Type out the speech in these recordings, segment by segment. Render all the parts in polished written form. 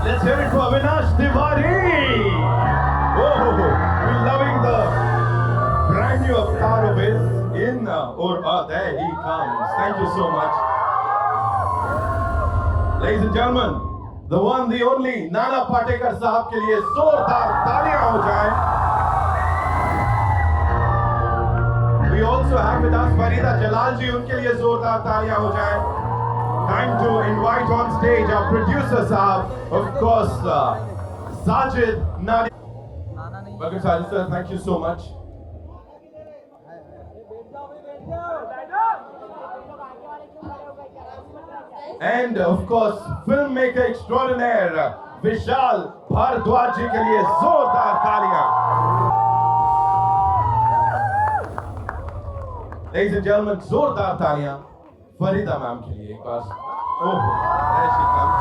Let's hear it for Avinash Tiwari. Oh, we're loving the brand new avatar of his in, there he comes. Thank you so much. Ladies and gentlemen, the one, the only, Nana Patekar साहब के लिए जोरदार तालियां हो जाएं. We also have with us Farida Jalal ji, उनके लिए जोरदार तालियां हो जाएं. Time to invite on stage our producer साहब, of course, Sajid Nadi. Welcome Sajid sir, thank you so much. And of course, filmmaker extraordinaire Vishal Bhardwaj जी के लिए जोरदार तालियां. Ladies and gentlemen, जोरदार तालियां फरीदा मैम के लिए एक बार. Oh, there she comes.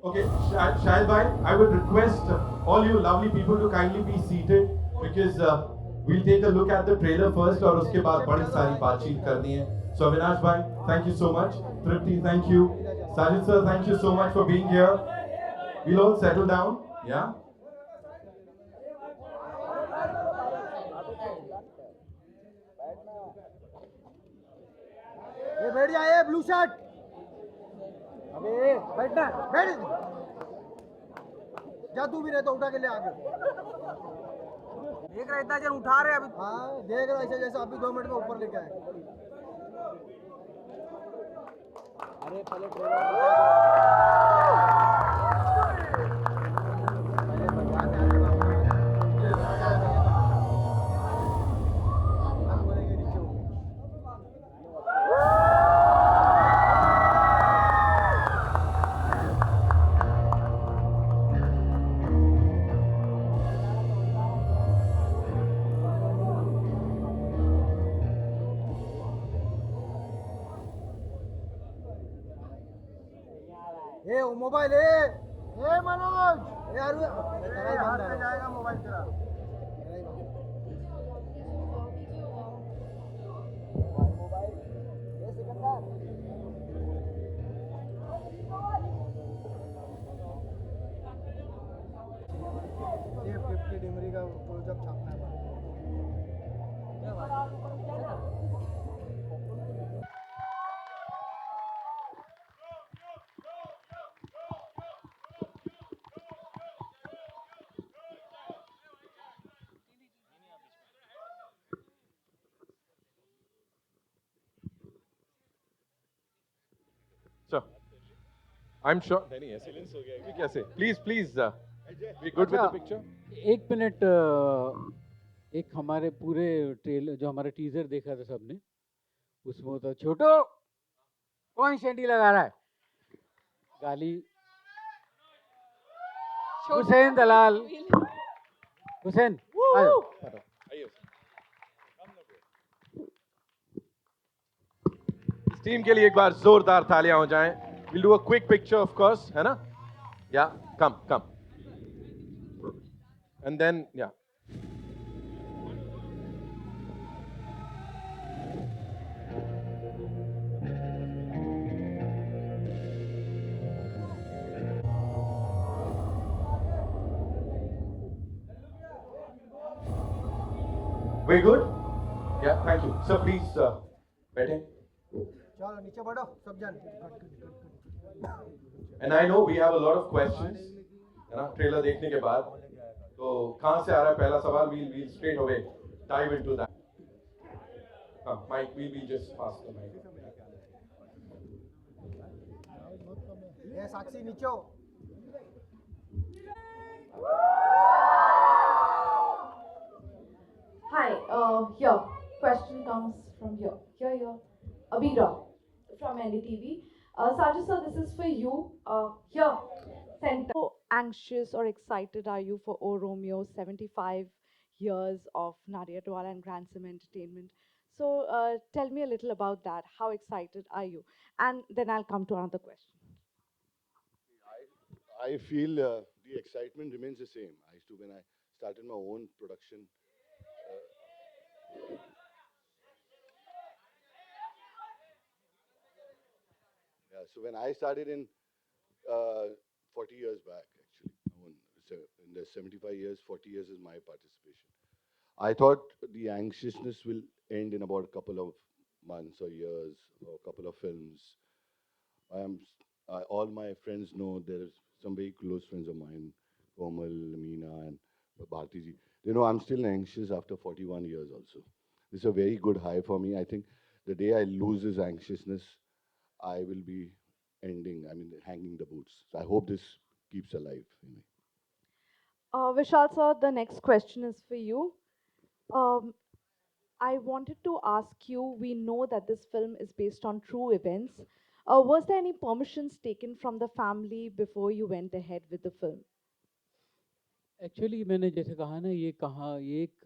Okay, Shahid bhai, I would request all you lovely people to kindly be seated because we'll take a look at the trailer first और उसके बाद बड़ी सारी बातचीत करनी है. So Avinash bhai, thank you so much. Tripti, thank you. Sajid sir, thank you so much for being here. We'll all settle down. Yeah. ये बैठ जाए ब्लू शर्ट. अबे बैठना बैठ. जा तू भी रहता उठा के ले आगे. देख रहा इतना जन उठा रहे अभी. हाँ देख रहा ऐसा जैसा अभी 2 मिनट में ऊपर लेके आए. अरे पहले ए वो मोबाइल ए मनोज यार तेरा ही हाथ में जाएगा मोबाइल तेरा. मोबाइल ये सिकंदर ये 50 डिमरी का प्रोजेक्ट छापना है. So, I'm sure. नहीं ऐसे हो गया है कैसे? Please, please, be good with the picture. एक मिनट एक हमारे पूरे ट्रेलर जो हमारा टीजर देखा था सबने उसमें होता छोटो कौन सेंटी लगा रहा है गाली हुसैन दलाल हुसैन आओ इस टीम के लिए एक बार जोरदार तालियां हो जाएं. We'll do a quick picture, of course, है ना? Yeah, come. And then, yeah. Very good. Yeah, thank you. So please, बैठें. चलो नीचे बैठो सब जन. And I know we have a lot of questions, है ना? ट्रेलर देखने के बाद, तो कहाँ से आ रहा है पहला सवाल? We'll straight away dive into that. Mike, we'll just pass the mic. ये साक्षी नीचे हो. Hi, here. Question comes from here. Here. Abira from NDTV. Sajid sir, this is for you. Here, center. How anxious or excited are you for O Romeo 75 years of Nadia Dwala and Gransom Entertainment? So tell me a little about that. How excited are you? And then I'll come to another question. I feel the excitement remains the same. I used to, when I started my own production. Yeah, so when I started in 40 years back, actually, in the 75 years, 40 years is my participation. I thought the anxiousness will end in about a couple of months or years or a couple of films. I am, all my friends know there's some very close friends of mine, Komal, Meena, and Bharti ji. They know I'm still anxious after 41 years also. This is a very good high for me. I think the day I lose this anxiousness, I will be hanging the boots. So I hope this keeps alive in me. Vishal sir, the next question is for you. Um, I wanted to ask you, we know that this film is based on true events. Was there any permissions taken from the family before you went ahead with the film? Actually मैंने जैसे कहा ना, ये एक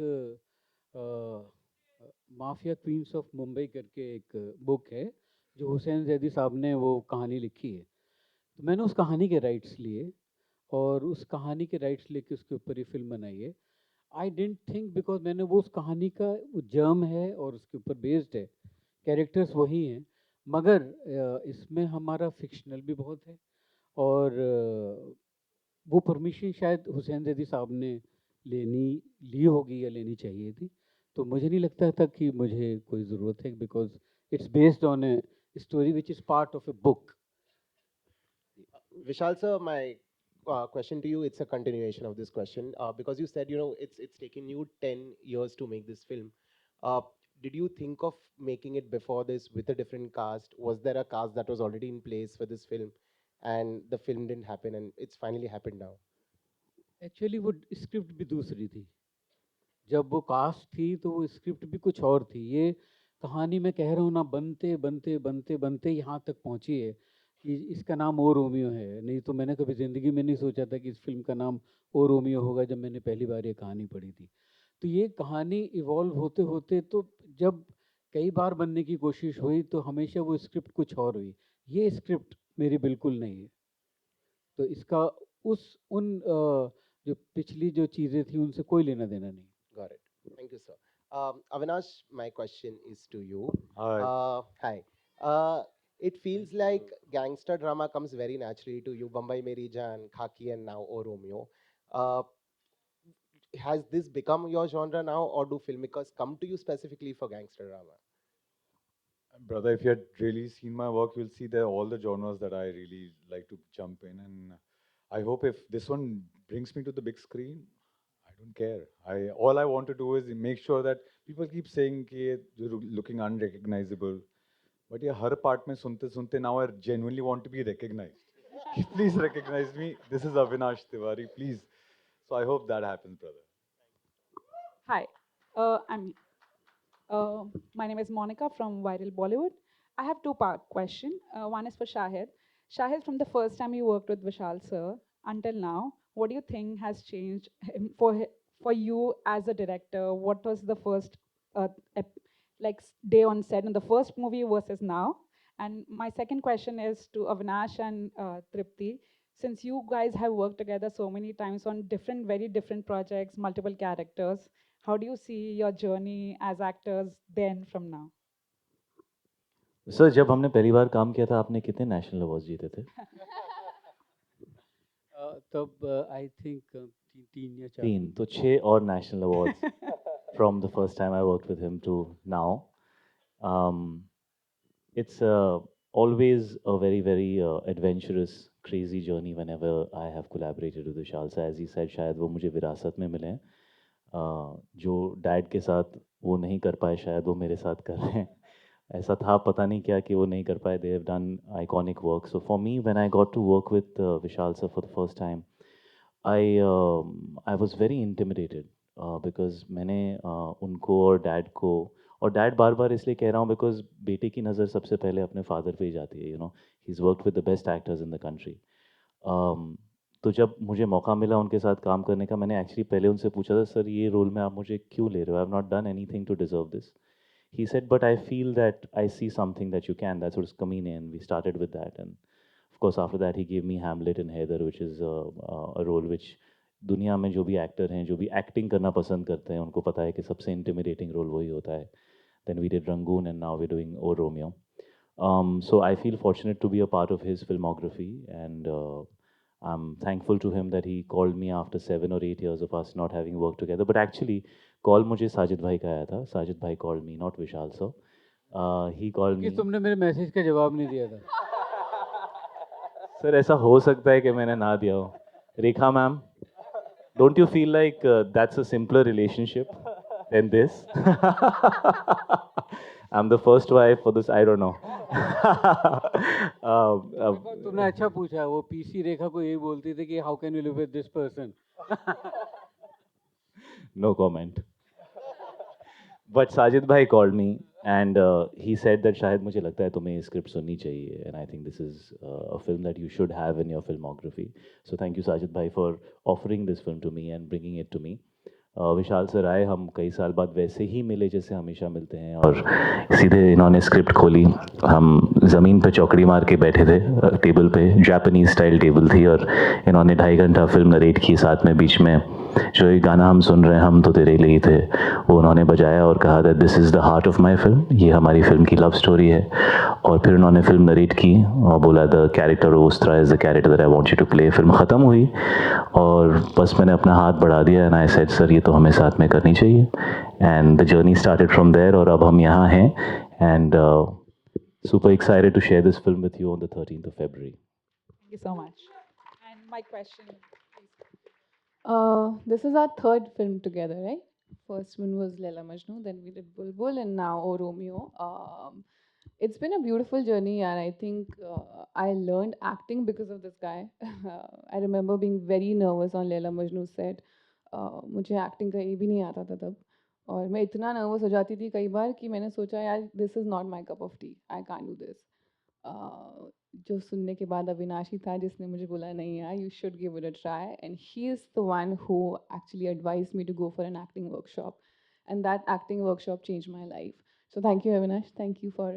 mafia queen's of Mumbai करके एक book है जो हुसैन जैदी साहब ने वो कहानी लिखी है। तो मैंने उस कहानी के राइट्स लिए और उस कहानी के राइट्स लेके उसके ऊपर ये फिल्म बनाई है। आई डेंट थिंक, बिकॉज मैंने वो उस कहानी का वो जर्म है और उसके ऊपर बेस्ड है, कैरेक्टर्स वही हैं, मगर इसमें हमारा फिक्शनल भी बहुत है और वो परमिशन शायद हुसैन जैदी साहब ने लेनी ली होगी या लेनी चाहिए थी। तो मुझे नहीं लगता था कि मुझे कोई ज़रूरत है, because it's based on a story which is part of a book. Vishal sir, my question to you, it's a continuation of this question because you said, it's taken you 10 years to make this film. Uh, did you think of making it before this with a different cast? Was there a cast that was already in place for this film and the film didn't happen and it's finally happened now? Actually वो script भी दूसरी थी। जब वो cast थी तो वो script भी कुछ और थी। ये कहानी मैं कह रहा हूँ ना, बनते बनते बनते बनते यहाँ तक पहुँची है कि इसका नाम ओ रोमियो है। नहीं तो मैंने कभी ज़िंदगी में नहीं सोचा था कि इस फिल्म का नाम ओ रोमियो होगा जब मैंने पहली बार ये कहानी पढ़ी थी। तो ये कहानी इवॉल्व होते होते तो जब कई बार बनने की कोशिश हुई तो हमेशा वो स्क्रिप्ट कुछ और हुई। ये स्क्रिप्ट मेरी बिल्कुल नहीं है। तो इसका जो पिछली जो चीज़ें थी उनसे कोई लेना देना नहीं। Got it. Thank you, sir. Avinash, my question is to you. Hi. Hi. It feels like gangster drama comes very naturally to you. Bombay Meri Jaan, Khaki, and now O Romeo. Uh, has this become your genre now, or do filmmakers come to you specifically for gangster drama? Brother, if you had really seen my work, you'll see there are all the genres that I really like to jump in. And I hope if this one brings me to the big screen, I don't care. All I want to do is make sure that people keep saying कि you're looking unrecognizable. But yeah, her part में सुनते सुनते now I genuinely want to be recognized. Please recognize me. This is Avinash Tiwari, please. So I hope that happens, brother. Hi, my name is Monica from Viral Bollywood. I have two-part question. One is for Shahid. Shahid, from the first time you worked with Vishal sir until now, what do you think has changed for you as a director? What was the first day on set in the first movie versus now? And my second question is to Avinash and Tripti. Since you guys have worked together so many times on very different projects, multiple characters, how do you see your journey as actors then from now? Sir, जब हमने पहली बार काम किया था आपने कितने national awards जीते थे? तब आई थिंक तीन या चार। 3, तो 6 और national awards from the first time I worked with him to now. It's always a very adventurous, crazy journey whenever I have collaborated with Vishal sir. As he said, शायद वो मुझे विरासत में मिले हैं। जो डैड के साथ वो नहीं कर पाए शायद वो मेरे साथ कर रहे हैं। ऐसा था पता नहीं क्या कि वो नहीं कर पाए। They have done iconic work. So for me, when I got to work with Vishal sir for the first time, I was very intimidated because मैंने उनको और डैड को, और डैड बार बार इसलिए कह रहा हूँ बिकॉज बेटे की नज़र सबसे पहले अपने फादर पे ही जाती है। He is worked with the best actors in the country. तो जब मुझे मौका मिला उनके साथ काम करने का, मैंने एक्चुअली पहले उनसे पूछा था, सर ये रोल में आप मुझे क्यों ले रहे हो? I have not done anything to deserve this. He said, but I feel that I see something that you can. That's what is Kamine, and we started with that. And Of course, after that he gave me Hamlet and Heather, which is a role which दुनिया में जो भी actor हैं, जो भी acting करना पसंद करते हैं, उनको पता है कि सबसे इंटिमिडेटिंग रोल वही होता है. Then we did Rangoon, and now we're doing O Romeo. So I feel fortunate to be a part of his filmography, and I'm thankful to him that he called me after 7 or 8 years of us not having worked together. But actually, call मुझे साजिद भाई का आया था. साजिद भाई called me, not Vishal sir. He called कि me. तुमने मेरे message का जवाब नहीं दिया था. सर ऐसा हो सकता है कि मैंने ना दिया हो. रेखा ma'am, don't you feel like that's a simpler relationship than this? I'm the first wife for this. I don't know. तुमने अच्छा पूछा. वो पीसी रेखा को यही बोलती थी कि how can you live with this person. No comment. But Sajid bhai called me and he said that शायद मुझे लगता है तुम्हें स्क्रिप्ट सुननी चाहिए, and I think this is a film that you should have in your filmography. So thank you Sajid bhai for offering this film to me and bringing it to me. Vishal sir आए, हम कई साल बाद वैसे ही मिले जैसे हमेशा मिलते हैं, और सीधे इन्होंने स्क्रिप्ट खोली. हम ज़मीन पे चौकड़ी मार के बैठे थे टेबल पे, जापानीज स्टाइल टेबल थी, और इन्होंने 2.5 घंटा फिल्म नरेट की. साथ में बीच में जो ये गाना हम सुन रहे हैं, हम तो तेरे लिए ही थे, वो उन्होंने बजाया और कहा that this is the heart of my film, ये हमारी फिल्म की लव स्टोरी है. और फिर उन्होंने फिल्म नरेट की और बोला the character Ostra is the character that I want you to play. Film ख़त्म हुई और बस मैंने अपना हाथ बढ़ा दिया एंड आई सेड सर ये तो हमें साथ में करनी चाहिए. And the journey started from there, और अब हम यहाँ हैं, and super excited to share this film with you on the 13th of February. Thank you so much. And my question, please. This is our third film together, right? First one was Laila Majnu, then we did Bulbul, and now O Romeo. It's been a beautiful journey, and I think I learned acting because of this guy. I remember being very nervous on Laila Majnu set. मुझे acting का ये भी नहीं आता था तब, और मैं इतना नर्वस हो जाती थी कई बार कि मैंने सोचा यार this is not my cup of T, I can't do this. जो सुनने के बाद अविनाश ही था जिसने मुझे बोला नहीं यार you should give it a try, and he is the one who actually advise me to go for an acting workshop, and that acting workshop change my life. So thank you, Avinash. Thank you for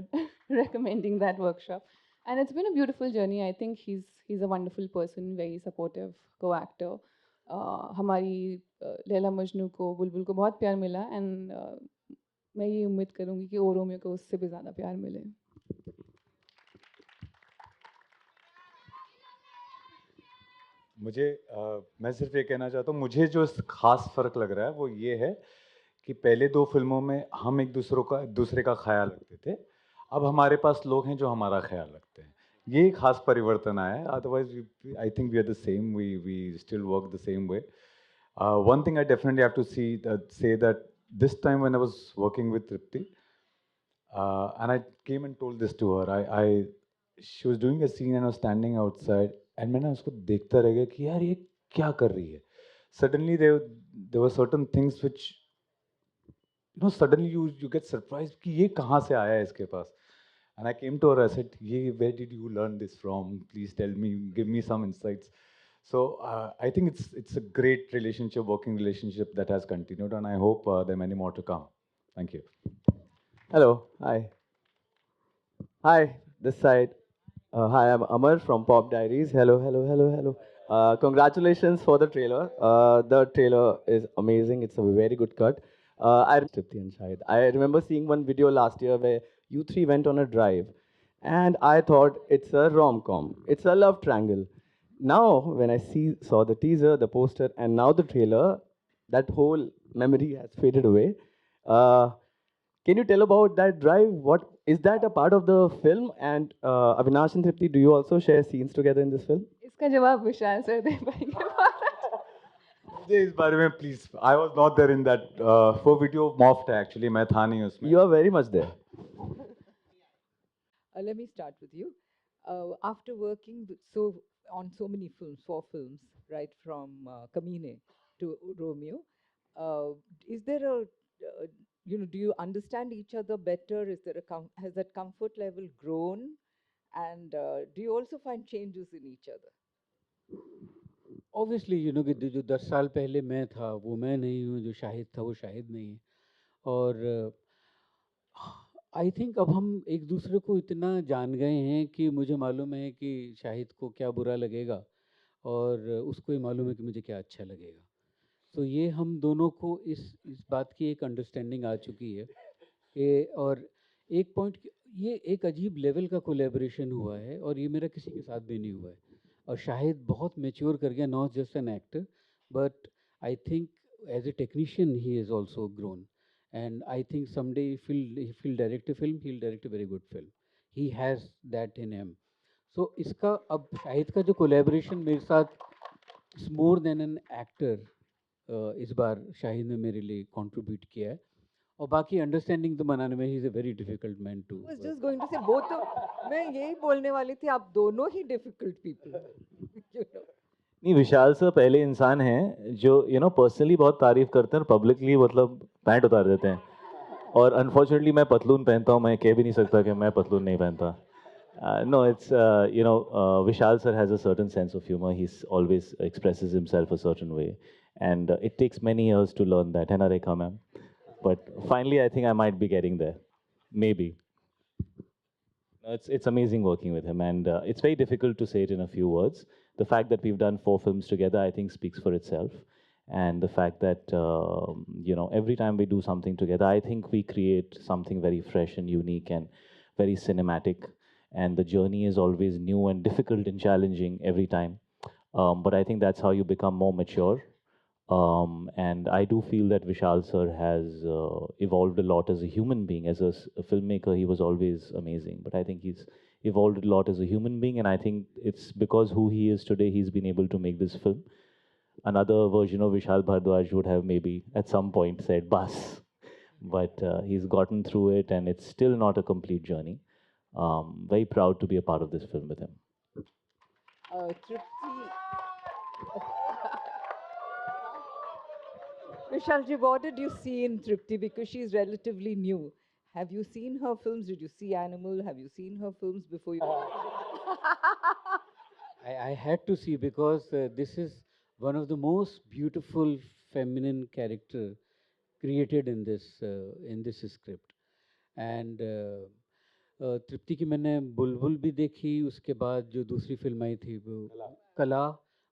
recommending that workshop. And it's been a beautiful journey. I think he's a wonderful person, very supportive co-actor. हमारी लैला मजनू को बुलबुल को बहुत प्यार मिला, and मैं ये उम्मीद करूँगी कि ओ रोमियो को उससे भी ज़्यादा प्यार मिले. मुझे मैं सिर्फ ये कहना चाहता हूँ, मुझे जो खास फ़र्क लग रहा है वो ये है कि पहले 2 फिल्मों में हम एक दूसरे का ख्याल रखते थे, अब हमारे पास लोग हैं जो हमारा ख्याल रखते हैं. ये एक खास परिवर्तन आया है. Otherwise I think we are the same, we still work the same way. One thing I definitely have to say that this time when I was working with Tripti, and I came and told this to her, she was doing a scene and I was standing outside, and मैंने उसको देखता रह गया कि यार ये क्या कर रही है. Suddenly there were certain things which suddenly you get surprised कि ये कहाँ से आया है इसके पास. And I came to her, I said, where did you learn this from? Please tell me, give me some insights. So I think it's a great relationship, working relationship that has continued, and I hope there are many more to come. Thank you. Hello, hi, this side. Hi, I'm Amar from Pop Diaries. Hello. Congratulations for the trailer. The trailer is amazing. It's a very good cut. I remember seeing one video last year where you three went on a drive, and I thought it's a rom-com. It's a love triangle. Now, when I saw the teaser, the poster, and now the trailer, that whole memory has faded away. Can you tell about that drive? What is that a part of the film? And Avinash and Tripti, do you also share scenes together in this film? इसका जवाब विशाल sir दे पाएंगे. मुझे इस बारे में please, I was not there in that वो video मॉफ्ट है actually, मैं था नहीं उसमें. You are very much there. Let me start with you. After working on so many films, 4 films, right from Kamine to Romeo, is there do you understand each other better? Is there has that comfort level grown? And do you also find changes in each other? Obviously, कि जो 10 साल पहले मैं था वो मैं नहीं हूँ, जो शाहिद था वो शाहिद नहीं है. और आई थिंक अब हम एक दूसरे को इतना जान गए हैं कि मुझे मालूम है कि शाहिद को क्या बुरा लगेगा और उसको ये मालूम है कि मुझे क्या अच्छा लगेगा। तो ये हम दोनों को इस बात की एक अंडरस्टैंडिंग आ चुकी है कि और एक पॉइंट ये एक अजीब लेवल का कोलैबोरेशन हुआ है और ये मेरा किसी के साथ भी नहीं हुआ है। और शाहिद बहुत मैच्योर कर गया, not just an actor but I think as a technician he is also grown and I think someday if he'll direct a film, he'll direct a very good film. He has that in him. So इसका अब शाहिद का जो collaboration मेरे साथ is more than an actor इस बार शाहिद ने मेरे लिए contribute किया है और बाकी understanding तो बनाने में he is a very difficult man to I was just going to say both of मैं यही बोलने वाली थी आप दोनों ही difficult people you know. नहीं, विशाल सर पहले इंसान हैं जो पर्सनली बहुत तारीफ करते हैं और पब्लिकली मतलब पैंट उतार देते हैं। और अनफॉर्चुनेटली मैं पतलून पहनता हूँ, मैं कह भी नहीं सकता कि मैं पतलून नहीं पहनता। No it's Vishal sir has a certain sense of humour, he always expresses himself a certain way and it takes many years to learn that, है ना Rekha ma'am? But finally I think I might be getting there, maybe. It's amazing working with him, and it's very difficult to say it in a few words. The fact that we've done 4 films together, I think, speaks for itself. And the fact that every time we do something together, I think we create something very fresh and unique and very cinematic. And the journey is always new and difficult and challenging every time. But I think that's how you become more mature. And I do feel that Vishal sir has evolved a lot as a human being. As a filmmaker, he was always amazing, but I think he's evolved a lot as a human being, and I think it's because who he is today, he's been able to make this film. Another version of Vishal Bhardwaj would have maybe at some point said bus, but he's gotten through it, and it's still not a complete journey. Very proud to be a part of this film with him. Tripti Vishalji, what did you see in Tripti? Because she's relatively new. Have you seen her films? Did you see Animal? Have you seen her films before you? I had to see because this is one of the most beautiful feminine character created in this script. And तृप्ति की मैंने बुलबुल भी देखी, उसके बाद जो दूसरी film आई थी वो कला,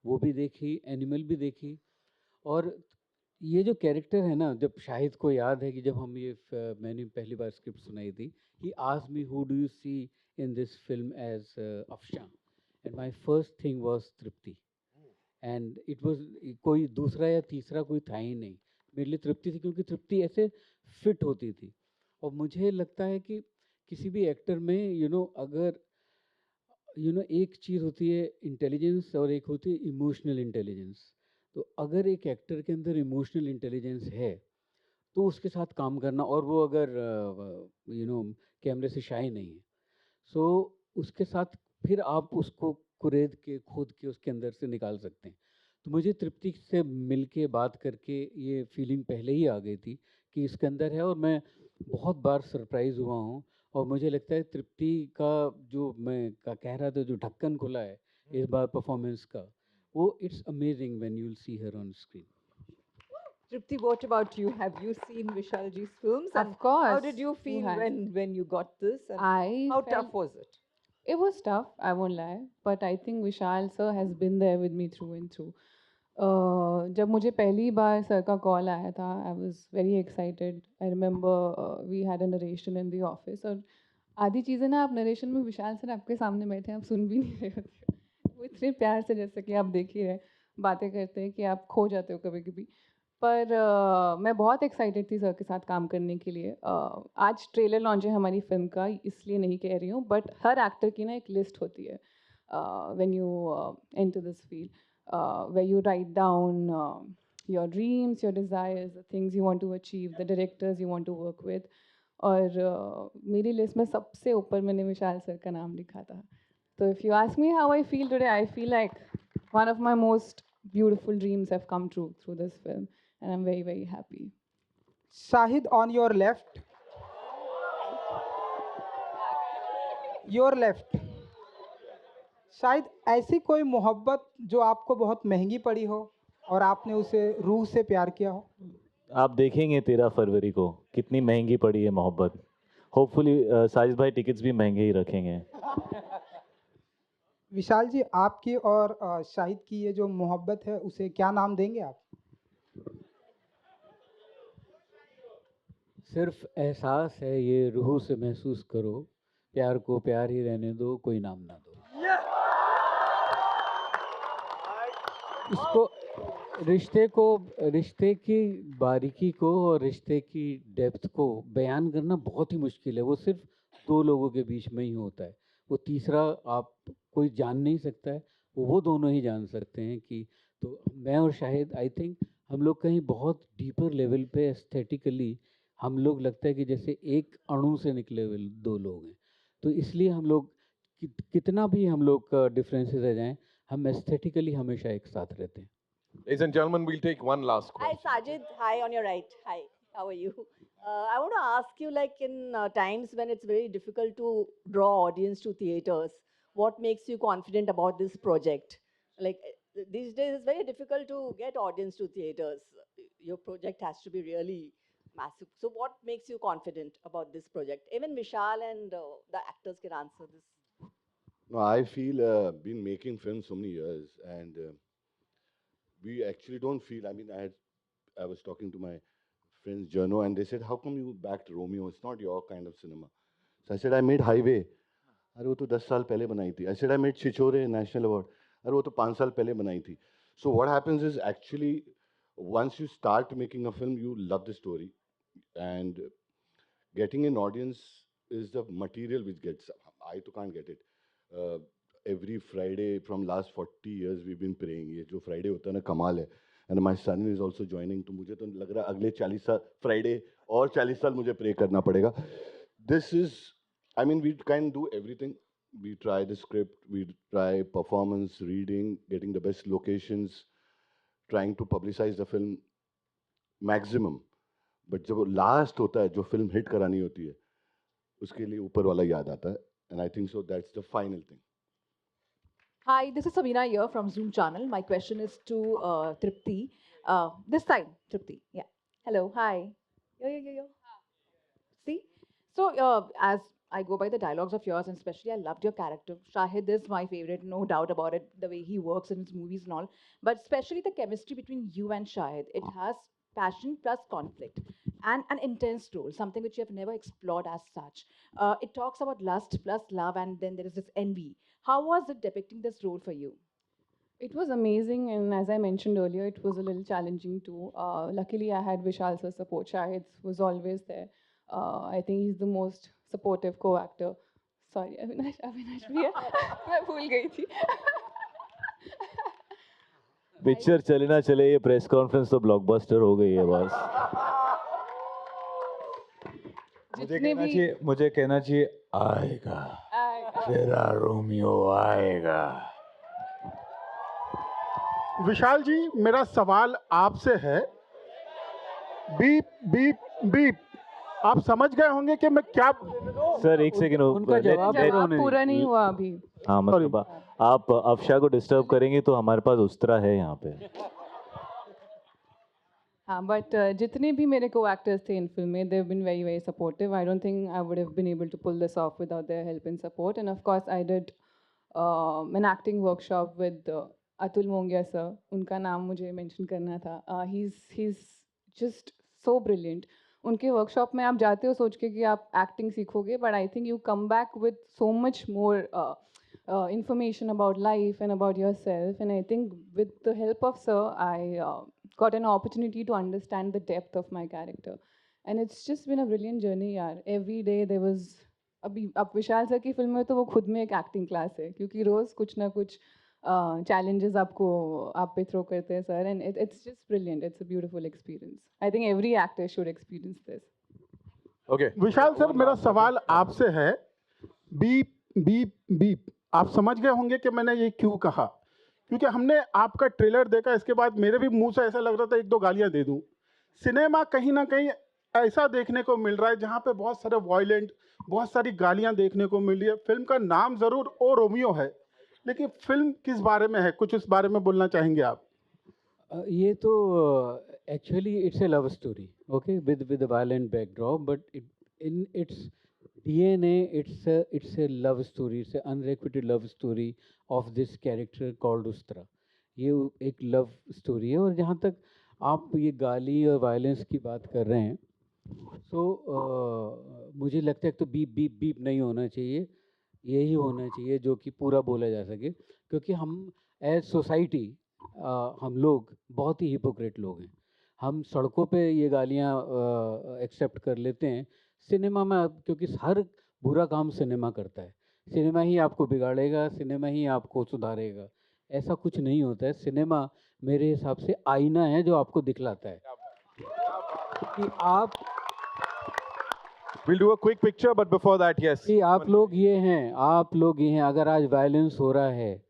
वो भी देखी, एनिमल भी देखी। और ये जो कैरेक्टर है ना, जब शाहिद को याद है कि जब हम मैंने पहली बार स्क्रिप्ट सुनाई थी, he asked me who do you see in this film as Afshan, and my first thing was Tripti, and it was कोई दूसरा या तीसरा कोई था ही नहीं, मेरे लिए तृप्ति थी, क्योंकि तृप्ति ऐसे फिट होती थी। और मुझे लगता है कि किसी भी एक्टर में अगर एक चीज़ होती है इंटेलिजेंस और एक होती है इमोशनल इंटेलिजेंस। तो अगर एक एक्टर के अंदर इमोशनल इंटेलिजेंस है तो उसके साथ काम करना, और वो अगर कैमरे से शाई नहीं है, सो उसके साथ फिर आप उसको कुरेद के खोद के उसके अंदर से निकाल सकते हैं। तो मुझे तृप्ति से मिल के बात करके ये फीलिंग पहले ही आ गई थी कि इसके अंदर है, और मैं बहुत बार सरप्राइज़ हुआ हूँ। और मुझे लगता है तृप्ति का जो मैं कह रहा था, जो ढक्कन खुला है इस बार परफॉर्मेंस का, वो it's amazing when you will see her on screen. Tripti, what about you? Have you seen Vishalji's films? Of course. How did you feel when you got this? And how tough was it? It was tough, I won't lie, but I think Vishal sir has been there with me through and through. जब मुझे पहली बार sir का call आया था, I was very excited. I remember we had a narration in the office, और आधी चीज़ें ना आप नरेशन में विशाल सर आपके सामने बैठे हैं, आप सुन भी नहीं रहे होते, वो इतने प्यार से, जैसे कि आप देख ही रहे, बातें करते हैं कि आप खो जाते हो कभी कभी। पर मैं बहुत एक्साइटेड थी सर के साथ काम करने के लिए। आज ट्रेलर लॉन्च है हमारी फिल्म का, इसलिए नहीं कह रही हूँ, बट हर एक्टर की ना एक लिस्ट होती है when you enter this field, where you write down your dreams, your desires, the things you want to achieve, the directors you want to work with. और मेरी लिस्ट में सबसे ऊपर मैंने विशाल सर का नाम लिखा था। So if you ask me how I feel today, I feel like one of my most beautiful dreams have come true through this film, and I'm very, very happy. Shahid, on your left. Your left. शायद ऐसी कोई मोहब्बत जो आपको बहुत महंगी पड़ी हो और आपने उसे रूह से प्यार किया हो? आप देखेंगे 13 फरवरी को कितनी महंगी पड़ी है मोहब्बत। होपफुली साजिद भाई टिकट्स भी महंगे ही रखेंगे. विशाल जी, आपकी और शाहिद की ये जो मोहब्बत है उसे क्या नाम देंगे आप? सिर्फ एहसास है, ये रूह से महसूस करो, प्यार को प्यार ही रहने दो, कोई नाम ना दो. इसको रिश्ते की बारीकी को और रिश्ते की डेप्थ को बयान करना बहुत ही मुश्किल है. वो सिर्फ दो लोगों के बीच में ही होता है. वो तीसरा आप कोई जान नहीं सकता है. वो दोनों ही जान सकते हैं कि. तो मैं और शाहिद, आई थिंक हम लोग कहीं बहुत डीपर लेवल पे एस्थेटिकली हम लोग लगता है कि जैसे एक अणु से निकले हुए दो लोग हैं. तो इसलिए हम लोग कितना भी हम लोग का डिफरेंसेस रह जाएं, हम एस्थेटिकली हमेशा एक साथ रहते हैं. Ladies and gentlemen, we'll take one last question. Hi, Sajid. Hi, on your right. Hi, how are you? I want to ask you, like in times when it's very difficult to draw audience to theaters, what makes you confident about this project? Like these days, it's very difficult to get audience to theaters. Your project has to be really massive. So, what makes you confident about this project? Even Vishal and the actors can answer this. No, I feel been making films so many years, and we actually don't feel. I mean, I was talking to my friends Jono, and they said, "How come you backed Romeo? It's not your kind of cinema." So I said, "I made Highway. अरे वो तो 10 साल पहले बनाई थी." I said, "I made Chichore National Award. अरे वो तो 5 साल पहले बनाई थी." So what happens is actually, once you start making a film, you love the story, and getting an audience is the material which gets. I too can't get it. Every Friday from last 40 years we've been praying. ये जो Friday होता है ना कमाल है. And my son is also joining. तो मुझे तो लग रहा है अगले 40 साल Friday और 40 साल मुझे pray करना पड़ेगा. This is, I mean, we can do everything. We try the script, we try performance, reading, getting the best locations, trying to publicize the film maximum. But जब वो last होता है, जो film hit करानी होती है, उसके लिए ऊपर वाला याद आता है. And I think so that's the final thing. Hi, this is Sabina here from Zoom channel. My question is to Tripti. This time, Tripti. Yeah. Hello. Hi. Yo. See? So, as I go by the dialogues of yours, and especially I loved your character. Shahid is my favorite, no doubt about it, the way he works in his movies and all. But especially the chemistry between you and Shahid. It has passion plus conflict and an intense role, something which you have never explored as such. It talks about lust plus love, and then there is this envy. How was it depicting this role for you? It was amazing, and as I mentioned earlier, it was a little challenging too. Luckily, I had Vishal sir's support. Shahid was always there. I think he's the most supportive co-actor. Sorry, Avinash भैया, मैं भूल गई थी. Picture चले ना चले, ये press conference तो ब्लॉकबस्टर हो गई है बस. मुझे कहना चाहिए आएगा, तेरा रोमियो आएगा. विशाल जी, मेरा सवाल आपसे है. बीप बीप बीप, आप समझ गए होंगे कि मैं क्या. सर एक सेकंड, उनका जवाब पूरा नहीं हुआ अभी. हाँ मतलब आप अफशा को डिस्टर्ब करेंगे तो हमारे पास उस्तरा है यहाँ पे. हाँ, बट जितने भी मेरे co-actors थे इन फिल्म में, they've been very very supportive. I don't think I would have been able to pull this off without their help and support. And of course, I did an acting workshop with Atul Mongia sir. उनका नाम मुझे mention करना था. He's just so brilliant. उनके workshop में आप जाते हो सोच के कि आप एक्टिंग सीखोगे, but I think you come back with so much more information about life and about yourself. And I think with the help of sir, I got an opportunity to understand the depth of my character. And it's just been a brilliant journey यार. Every day there was, अभी अब विशाल sir की film में तो वो खुद में एक एक्टिंग क्लास है, क्योंकि रोज़ कुछ ना कुछ challenges आपको आप पे थ्रो करते हैं sir. And it's just brilliant. It's a beautiful experience. I think every actor should experience this. Okay. Vishal sir, मेरा सवाल आपसे है. बीप बीप बीप, आप समझ गए होंगे कि मैंने ये क्यों कहा. क्योंकि हमने आपका ट्रेलर देखा, इसके बाद मेरे भी मुंह से ऐसा लग रहा था एक दो गालियां दे दूं. सिनेमा कहीं ना कहीं ऐसा देखने को मिल रहा है जहां पे बहुत सारे वॉयलेंट, बहुत सारी गालियां देखने को मिल रही है. फिल्म का नाम जरूर ओ रोमियो है, लेकिन फिल्म किस बारे में है, कुछ इस बारे में बोलना चाहेंगे आप? ये तो actually it's a love story, okay, with a violent backdrop, but in its DNA, it's a love story. It's an unrequited love story of this character called Ustra. ये एक लव स्टोरी है। और जहाँ तक आप ये गाली और वायलेंस की बात कर रहे हैं, तो मुझे लगता है तो बीप बीप बीप नहीं होना चाहिए, यही होना चाहिए जो कि पूरा बोला जा सके, क्योंकि हम एज सोसाइटी हम लोग बहुत ही हिपोक्रेट लोग हैं। हम सड़कों पे ये गालियाँ एक्सेप्ट कर लेते हैं, सिनेमा में क्योंकि हर बुरा काम सिनेमा करता है, सिनेमा ही आपको बिगाड़ेगा, सिनेमा ही आपको सुधारेगा, ऐसा कुछ नहीं होता है। सिनेमा मेरे हिसाब से आईना है जो आपको दिखलाता है कि आप We'll do a quick picture, but before that, yes. कि आप लोग ये हैं, आप लोग ये हैं। अगर आज वायलेंस हो रहा है,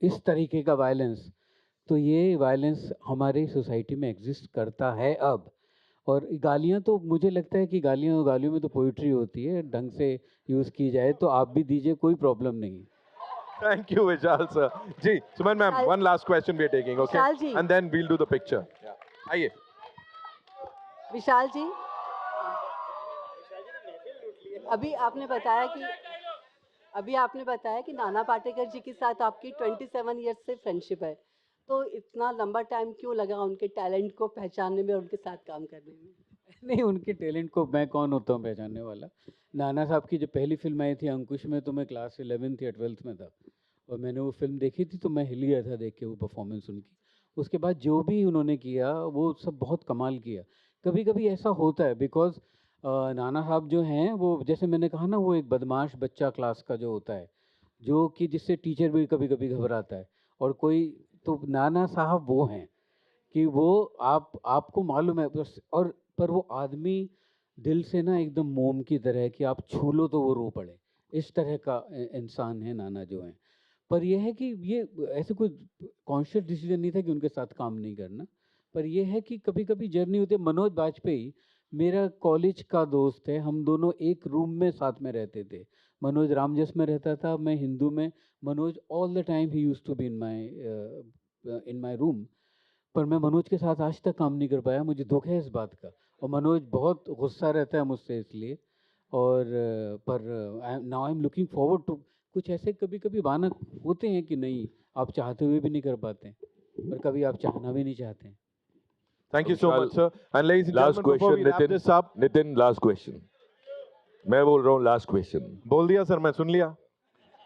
इस तरीके का वायलेंस, तो ये वायलेंस हमारी सोसाइटी में एग्जिस्ट करता है अब। और गालियाँ तो मुझे लगता है कि गालियों में तो पोइट्री होती है, ढंग से यूज़ की जाए तो आप भी दीजिए, कोई प्रॉब्लम नहीं। Thank you, Vishal sir. Ji, Suman ma'am, one last question we are taking, okay? Vishal ji. And then we'll do the picture. आइए। विशाल जी, अभी आपने बताया कि नाना पाटेकर जी के साथ आपकी 27 ईयर्स से फ्रेंडशिप है, तो इतना लंबा टाइम क्यों लगा उनके टैलेंट को पहचानने में और उनके साथ काम करने में? नहीं, उनके टैलेंट को मैं कौन होता हूँ पहचानने वाला। नाना साहब की जो पहली फिल्म आई थी अंकुश में, तो मैं क्लास 11th या 12th में था, और मैंने वो फिल्म देखी थी तो मैं हिल गया था देख के वो परफॉर्मेंस उनकी। उसके बाद जो भी उन्होंने किया वो सब बहुत कमाल किया। कभी कभी ऐसा होता है, बिकॉज नाना साहब जो हैं वो, जैसे मैंने कहा ना, वो एक बदमाश बच्चा क्लास का जो होता है, जो कि जिससे टीचर भी कभी कभी घबराता है, और कोई, तो नाना साहब वो हैं कि वो आपको मालूम है बस। और पर वो आदमी दिल से ना एकदम मोम की तरह है कि आप छू लो तो वो रो पड़े, इस तरह का इंसान है नाना जो हैं। पर यह है कि ये ऐसे कोई कॉन्शियस डिसीजन नहीं था कि उनके साथ काम नहीं करना, पर यह है कि कभी कभी जर्नी होती है। मनोज बाजपेयी मेरा कॉलेज का दोस्त है, हम दोनों एक रूम में साथ में रहते थे। मनोज रामजस में रहता था, मैं हिंदू में। Manoj all the time he used to be in my room, पर मैं मनोज के साथ आज तक काम नहीं कर पाया, मुझे दुख है इस बात का। और मनोज बहुत गुस्सा रहता है मुझसे इसलिए। और पर now I am looking forward to, कुछ ऐसे कभी कभी बहाना होते हैं कि नहीं, आप चाहते हुए भी नहीं कर पाते, और कभी आप चाहना भी नहीं चाहते। Thank you so much, sir. And ladies and Last gentlemen, before question, we wrap this up, Nitin, last question. मैं बोल रहा हूँ last question. बोल दिया सर, मैं सुन लिया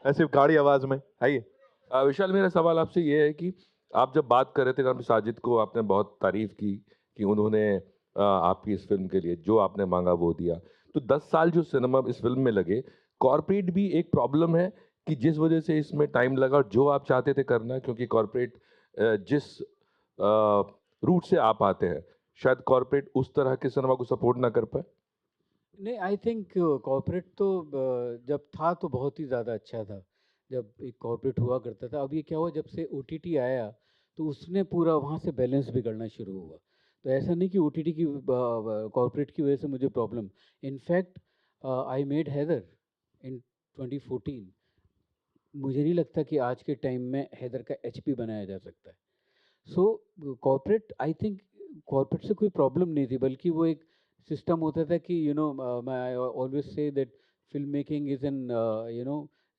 ऐसे गाड़ी आवाज में। आइए। विशाल, मेरा सवाल आपसे ये है कि आप जब बात कर रहे थे जनाब साजिद को, आपने बहुत तारीफ की कि उन्होंने आपकी इस फिल्म के लिए जो आपने मांगा वो दिया। तो 10 साल जो सिनेमा इस फिल्म में लगे, कॉर्पोरेट भी एक प्रॉब्लम है कि जिस वजह से इसमें टाइम लगा, जो आप चाहते थे करना, क्योंकि कॉर्पोरेट जिस रूट से आप आते हैं, शायद कॉर्पोरेट उस तरह के सिनेमा को सपोर्ट ना कर पाए। नहीं, आई थिंक कॉर्पोरेट तो जब था तो बहुत ही ज़्यादा अच्छा था, जब एक कॉर्पोरेट हुआ करता था। अब ये क्या हुआ, जब से OTT आया तो उसने पूरा वहाँ से बैलेंस बिगड़ना शुरू हुआ। तो ऐसा नहीं कि OTT की कॉर्पोरेट की वजह से मुझे problem. In fact I made Haider in 2014। मुझे नहीं लगता कि आज के टाइम में हैदर का HP बनाया जा सकता है। सो कॉर्पोरेट, आई थिंक कॉर्पोरेट से कोई प्रॉब्लम नहीं थी, बल्कि वो एक सिस्टम होता था कि I always say that film making is an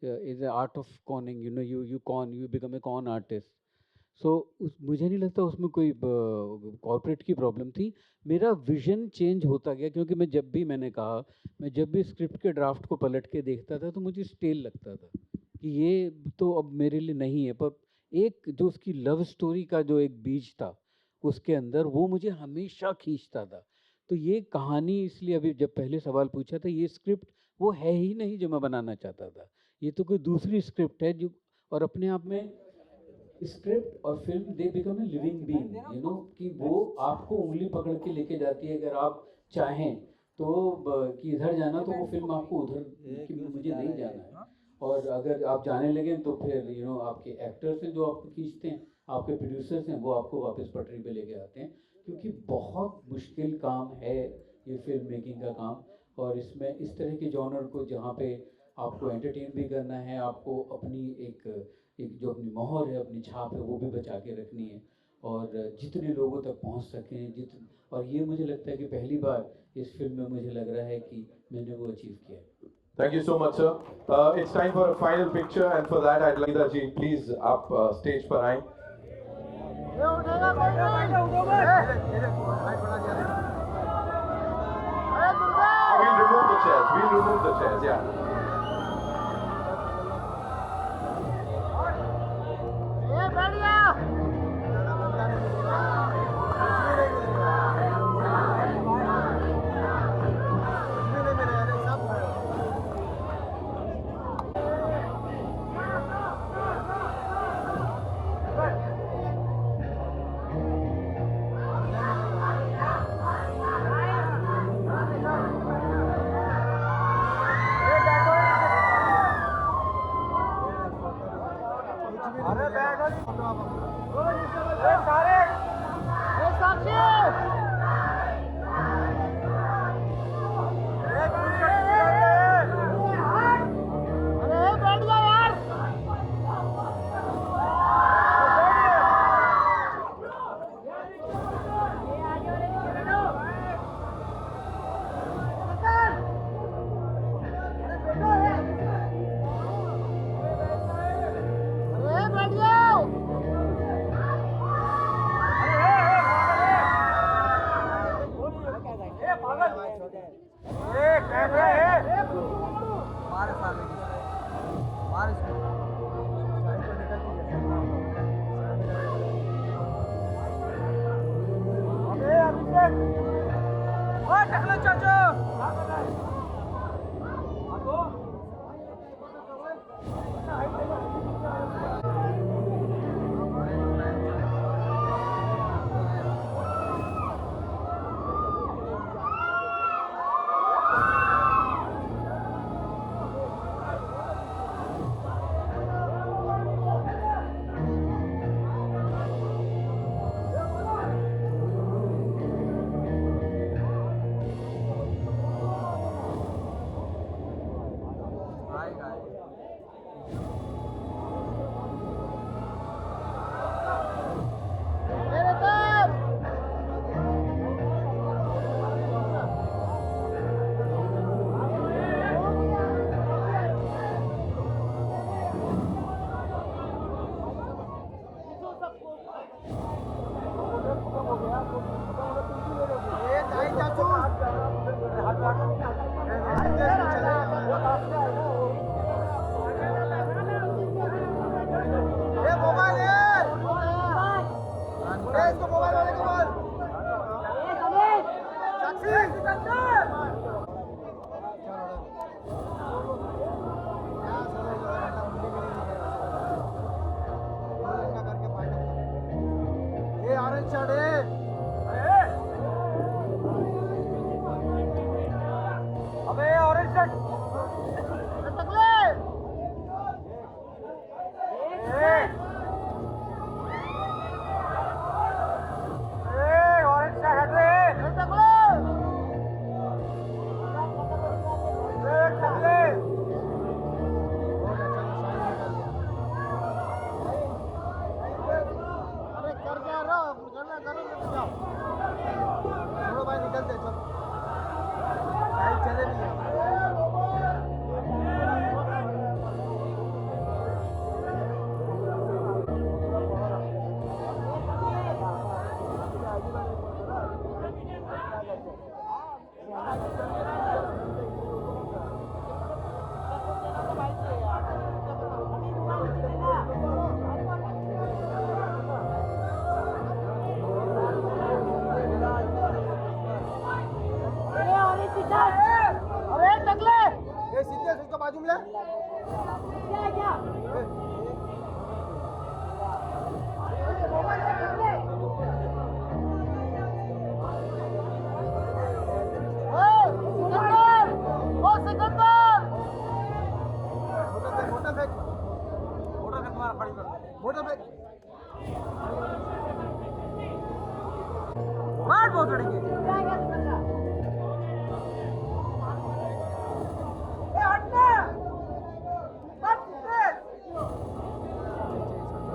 is a art of conning, you become a con artist. So मुझे नहीं लगता उसमें कोई कॉर्पोरेट की प्रॉब्लम थी। मेरा विजन चेंज होता गया, क्योंकि मैंने कहा, मैं जब भी स्क्रिप्ट के ड्राफ्ट को पलट के देखता था तो मुझे स्टेल लगता था कि ये तो अब मेरे लिए नहीं है। पर एक जो उसकी लव स्टोरी का जो एक बीज था उसके अंदर, वो मुझे हमेशा खींचता था। तो ये कहानी, इसलिए अभी जब पहले सवाल पूछा था, ये स्क्रिप्ट वो है ही नहीं जो मैं बनाना चाहता था, ये तो कोई दूसरी स्क्रिप्ट है जो, और अपने आप में स्क्रिप्ट और film they become a living being, कि वो आपको उंगली पकड़ के लेके जाती है। अगर आप चाहें तो कि इधर जाना, तो वो फिल्म आपको उधर, कि मुझे नहीं जाना है। और अगर आप जाने लगें तो फिर आपके एक्टर्स हैं जो आपको खींचते हैं, आपके प्रोड्यूसर्स हैं वो आपको वापस पटरी पे लेके आते हैं, क्योंकि बहुत मुश्किल काम है ये फिल्म मेकिंग का काम। और इसमें इस तरह के जॉनर को, जहाँ पे आपको एंटरटेन भी करना है, आपको अपनी एक जो अपनी मोहर है, अपनी छाप है, वो भी बचा के रखनी है, और जितने लोगों तक पहुंच सकें और ये मुझे लगता है कि पहली बार इस फिल्म में मुझे लग रहा है कि मैंने वो अचीव किया है। Thank you so much, sir. It's time for a final picture, and for that, I'd like Ji, please up stage पर आएं. We'll remove the chairs. We'll remove the chairs. Yeah.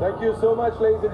Thank you so much, ladies and